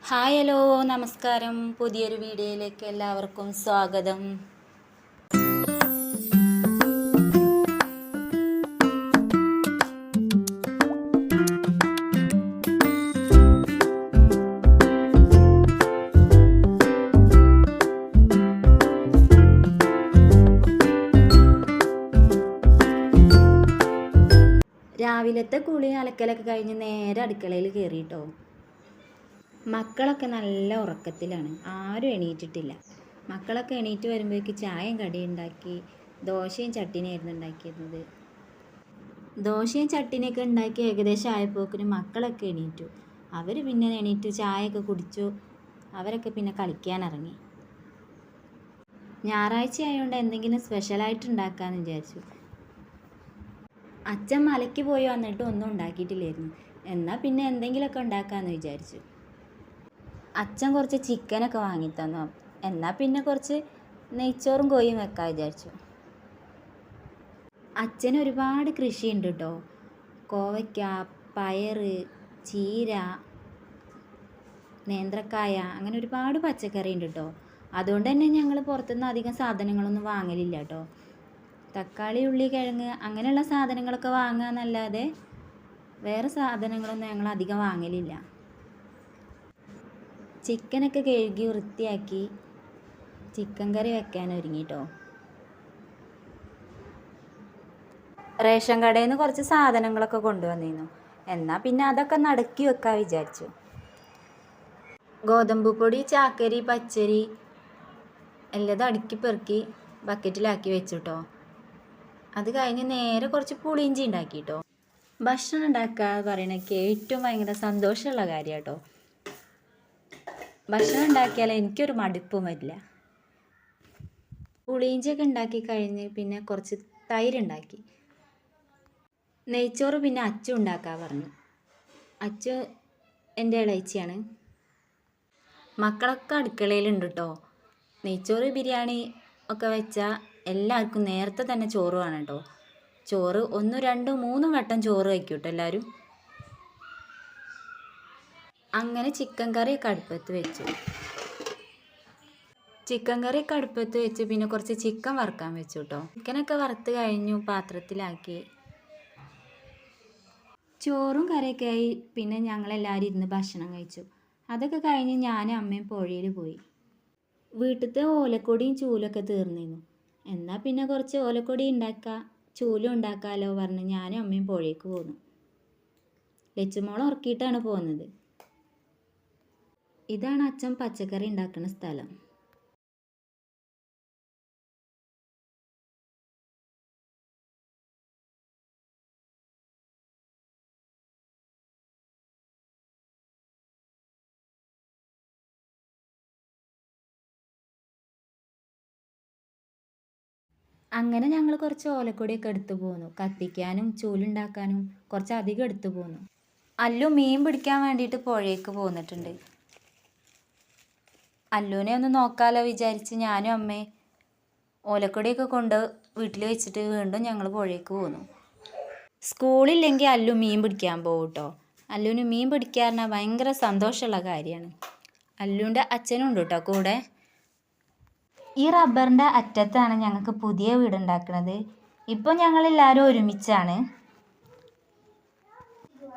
Hi hello നമസ്കാരം. പുതിയൊരു വീഡിയോയിലേക്ക് എല്ലാവർക്കും സ്വാഗതം. രാവിലത്തെ കുളി അലക്കലൊക്കെ കഴിഞ്ഞ് നേരെ അടുക്കളയിൽ കയറിയിട്ടോ. മക്കളൊക്കെ നല്ല ഉറക്കത്തിലാണ്, ആരും എണീറ്റിട്ടില്ല. മക്കളൊക്കെ എണീറ്റ് വരുമ്പോഴേക്ക് ചായയും കടിയും ഉണ്ടാക്കി. ദോശയും ചട്ടിനിയായിരുന്നു ഉണ്ടാക്കിയിരുന്നത്. ദോശയും ചട്ടിനിയൊക്കെ ഉണ്ടാക്കി ഏകദേശം ആയപ്പോക്കിന് മക്കളൊക്കെ എണീറ്റു. അവർ പിന്നെ എണീറ്റ് ചായയൊക്കെ കുടിച്ചു. അവരൊക്കെ പിന്നെ കളിക്കാൻ ഇറങ്ങി. ഞായറാഴ്ച ആയതുകൊണ്ട് എന്തെങ്കിലും സ്പെഷ്യലായിട്ട് ഉണ്ടാക്കാമെന്ന് വിചാരിച്ചു. അച്ഛൻ മലയ്ക്ക് പോയി വന്നിട്ട് ഒന്നും ഉണ്ടാക്കിയിട്ടില്ലായിരുന്നു. എന്നാൽ പിന്നെ എന്തെങ്കിലുമൊക്കെ ഉണ്ടാക്കാമെന്ന് വിചാരിച്ചു. അച്ഛൻ കുറച്ച് ചിക്കനൊക്കെ വാങ്ങിത്തന്നു. എന്നാൽ പിന്നെ കുറച്ച് നെയ്ച്ചോറും കോഴിയും വെക്കാൻ വിചാരിച്ചു. അച്ഛന് ഒരുപാട് കൃഷിയുണ്ട് കേട്ടോ. കോവയ്ക്ക, പയർ, ചീര, നേന്ത്രക്കായ, അങ്ങനെ ഒരുപാട് പച്ചക്കറി ഉണ്ട് കേട്ടോ. അതുകൊണ്ട് തന്നെ ഞങ്ങൾ പുറത്തുനിന്ന് അധികം സാധനങ്ങളൊന്നും വാങ്ങലില്ല കേട്ടോ. തക്കാളി, ഉള്ളി, കിഴങ്ങ് അങ്ങനെയുള്ള സാധനങ്ങളൊക്കെ വാങ്ങാന്നല്ലാതെ വേറെ സാധനങ്ങളൊന്നും ഞങ്ങൾ അധികം വാങ്ങലില്ല. ചിക്കനൊക്കെ കഴുകി വൃത്തിയാക്കി ചിക്കൻ കറി വെക്കാൻ ഒരുങ്ങിട്ടോ. റേഷൻ കടയിൽ നിന്ന് കുറച്ച് സാധനങ്ങളൊക്കെ കൊണ്ടുവന്നിരുന്നു. എന്നാൽ പിന്നെ അതൊക്കെ നടുക്കി വെക്കാൻ വിചാരിച്ചു. ഗോതമ്പ് പൊടി, ചാക്കരി, പച്ചരി എല്ലാം അടുക്കി പെറുക്കി ബക്കറ്റിലാക്കി വെച്ചു കേട്ടോ. അത് കഴിഞ്ഞ് നേരെ കുറച്ച് പുളിയിഞ്ചി ഉണ്ടാക്കി കേട്ടോ. ഭക്ഷണം ഉണ്ടാക്കുക പറയണതൊക്കെ ഏറ്റവും ഭയങ്കര സന്തോഷമുള്ള കാര്യം കേട്ടോ. ഭക്ഷണം ഉണ്ടാക്കിയാൽ എനിക്കൊരു മടുപ്പും വരില്ല. പുളിയിഞ്ചിയൊക്കെ ഉണ്ടാക്കി കഴിഞ്ഞ് പിന്നെ കുറച്ച് തൈരുണ്ടാക്കി. നെയ്ച്ചോറ് പിന്നെ അച്ചു ഉണ്ടാക്കാൻ പറഞ്ഞു. അച്ചു എൻ്റെ ഇളയിച്ചിയാണ്. മക്കളൊക്കെ അടുക്കളയിലുണ്ട് കേട്ടോ. നെയ്ച്ചോറ്, ബിരിയാണി ഒക്കെ വെച്ചാൽ എല്ലാവർക്കും നേരത്തെ തന്നെ ചോറ് വേണം കേട്ടോ. ചോറ് 1, 2, 3 വട്ടം ചോറ് വയ്ക്കും കേട്ടോ എല്ലാവരും. അങ്ങനെ ചിക്കൻ കറിയൊക്കെ അടുപ്പത്ത് വെച്ചു. ചിക്കൻ കറിയൊക്കെ അടുപ്പത്ത് വെച്ച് പിന്നെ കുറച്ച് ചിക്കൻ വറുക്കാൻ വെച്ചു കേട്ടോ. ചിക്കനൊക്കെ വറുത്ത് കഴിഞ്ഞു, പാത്രത്തിലാക്കി. ചോറും കറിയൊക്കെ ആയി. പിന്നെ ഞങ്ങളെല്ലാവരും ഇരുന്ന് ഭക്ഷണം കഴിച്ചു. അതൊക്കെ കഴിഞ്ഞ് ഞാനും അമ്മയും പുഴയിൽ പോയി. വീട്ടിലത്തെ ഓലക്കൊടിയും ചൂലൊക്കെ തീർന്നിരുന്നു. എന്നാൽ പിന്നെ കുറച്ച് ഓലക്കൊടി ഉണ്ടാക്കാം, ചൂലും ഉണ്ടാക്കാമല്ലോ പറഞ്ഞ് ഞാനും അമ്മയും പുഴയ്ക്ക് പോന്നു. ലച്ചുമോളെ ഉറക്കിയിട്ടാണ് പോകുന്നത്. ഇതാണ് അച്ഛൻ പച്ചക്കറി ഉണ്ടാക്കുന്ന സ്ഥലം. അങ്ങനെ ഞങ്ങൾ കുറച്ച് ഓലക്കൊടിയൊക്കെ എടുത്തു പോന്നു. കത്തിക്കാനും ചൂലുണ്ടാക്കാനും കുറച്ച് അധികം എടുത്തു പോന്നു. അല്ലു മീൻ പിടിക്കാൻ വേണ്ടിയിട്ട് പുഴയ്ക്ക് പോന്നിട്ടുണ്ട്. അല്ലുവിനെ ഒന്ന് നോക്കാമല്ലോ വിചാരിച്ച് ഞാനും അമ്മയും ഓലക്കൊടിയൊക്കെ കൊണ്ട് വീട്ടിൽ വെച്ചിട്ട് വീണ്ടും ഞങ്ങൾ പുഴയ്ക്ക് പോന്നു. സ്കൂളില്ലെങ്കിൽ അല്ലു മീൻ പിടിക്കാൻ പോകും കേട്ടോ. അല്ലുവിന് മീൻ പിടിക്കാറിന് ഭയങ്കര സന്തോഷമുള്ള കാര്യമാണ്. അല്ലുവിൻ്റെ അച്ഛനും ഉണ്ട് കേട്ടോ കൂടെ. ഈ റബ്ബറിൻ്റെ അറ്റത്താണ് ഞങ്ങൾക്ക് പുതിയ വീടുണ്ടാക്കുന്നത്. ഇപ്പോൾ ഞങ്ങളെല്ലാവരും ഒരുമിച്ചാണ്.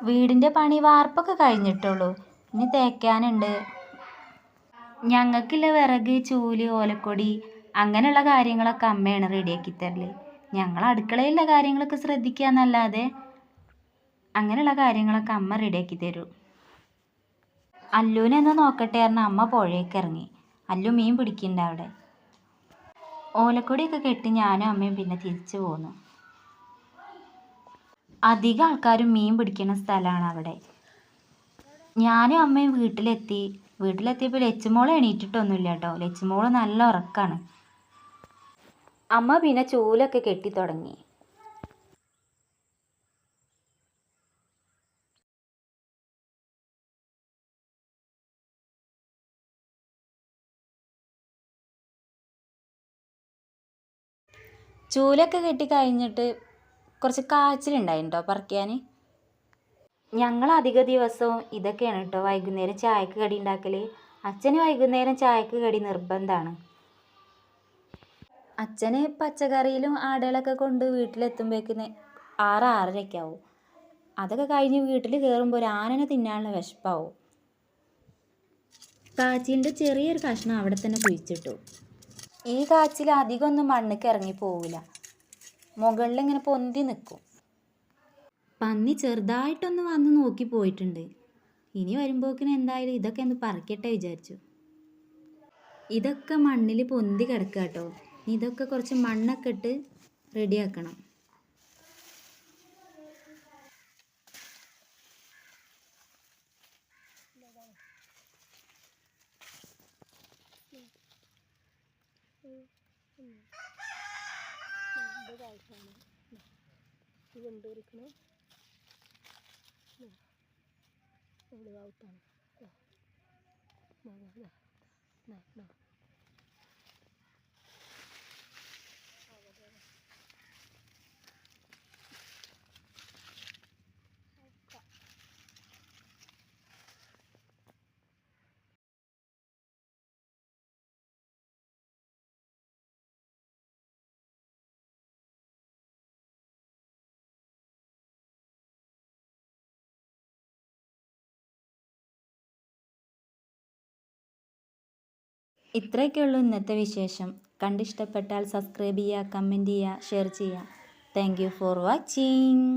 വീടിൻ്റെ പണി വാർപ്പൊക്കെ കഴിഞ്ഞിട്ടുള്ളൂ, ഇനി തേക്കാനുണ്ട്. ഞങ്ങൾക്കുള്ള വിറക്, ചൂല്, ഓലക്കൊടി അങ്ങനെയുള്ള കാര്യങ്ങളൊക്കെ അമ്മയാണ് റെഡിയാക്കി തരല്. ഞങ്ങൾ അടുക്കളയിലുള്ള കാര്യങ്ങളൊക്കെ ശ്രദ്ധിക്കുക എന്നല്ലാതെ അങ്ങനെയുള്ള കാര്യങ്ങളൊക്കെ അമ്മ റെഡിയാക്കി തരും. അല്ലുവിനെ ഒന്ന് നോക്കട്ടെ പറഞ്ഞാൽ അമ്മ പുഴയ്ക്ക് ഇറങ്ങി. അല്ലു മീൻ പിടിക്കുന്നുണ്ട് അവിടെ. ഓലക്കൊടിയൊക്കെ കെട്ടി ഞാനും അമ്മയും പിന്നെ തിരിച്ചു പോന്നു. അധികം ആൾക്കാരും മീൻ പിടിക്കുന്ന സ്ഥലമാണ് അവിടെ. ഞാനും അമ്മയും വീട്ടിലെത്തിയപ്പോൾ ലച്ചുമോൾ എണീറ്റിട്ടൊന്നുമില്ല കേട്ടോ. ലച്ചുമോൾ നല്ല ഉറക്കമാണ്. അമ്മ പിന്നെ ചൂലൊക്കെ കെട്ടി തുടങ്ങി. ചൂലൊക്കെ കെട്ടി കഴിഞ്ഞിട്ട് കുറച്ച് കാച്ചിലുണ്ടായിട്ടോ പറിക്കാൻ. ഞങ്ങൾ അധിക ദിവസവും ഇതൊക്കെയാണ് കേട്ടോ വൈകുന്നേരം ചായക്ക് കടി ഉണ്ടാക്കൽ. അച്ഛന് വൈകുന്നേരം ചായക്ക് കടി നിർബന്ധമാണ്. അച്ഛന് പച്ചക്കറിയിലും ആടുകളൊക്കെ കൊണ്ട് വീട്ടിലെത്തുമ്പോഴേക്കിന് 6-6:30 ആവും. അതൊക്കെ കഴിഞ്ഞ് വീട്ടിൽ കയറുമ്പോൾ ഒരു ആനനെ തിന്നാനുള്ള വിശപ്പാവും. കാച്ചിലിൻ്റെ ചെറിയൊരു കഷ്ണം അവിടെ തന്നെ കുഴിച്ചിട്ടു. ഈ കാച്ചിൽ അധികമൊന്നും മണ്ണിക്ക് ഇറങ്ങി പോവില്ല, മുകളിൽ ഇങ്ങനെ പൊന്തി നിൽക്കും. പന്നി ചെറുതായിട്ടൊന്ന് വന്ന് നോക്കി പോയിട്ടുണ്ട്. ഇനി വരുമ്പോക്കിന് എന്തായാലും ഇതൊക്കെ ഒന്ന് പറിക്കട്ടെ വിചാരിച്ചു. ഇതൊക്കെ മണ്ണിൽ പൊന്തി കിടക്കുക കേട്ടോ. ഇതൊക്കെ കുറച്ച് മണ്ണൊക്കെ ഇട്ട് റെഡിയാക്കണം. ഇത്രയൊക്കെയുള്ളൂ ഇന്നത്തെ വിശേഷം. കണ്ടിഷ്ടപ്പെട്ടാൽ സബ്സ്ക്രൈബ് ചെയ്യുക, കമൻറ്റ് ചെയ്യുക, ഷെയർ ചെയ്യുക. Thank you for watching.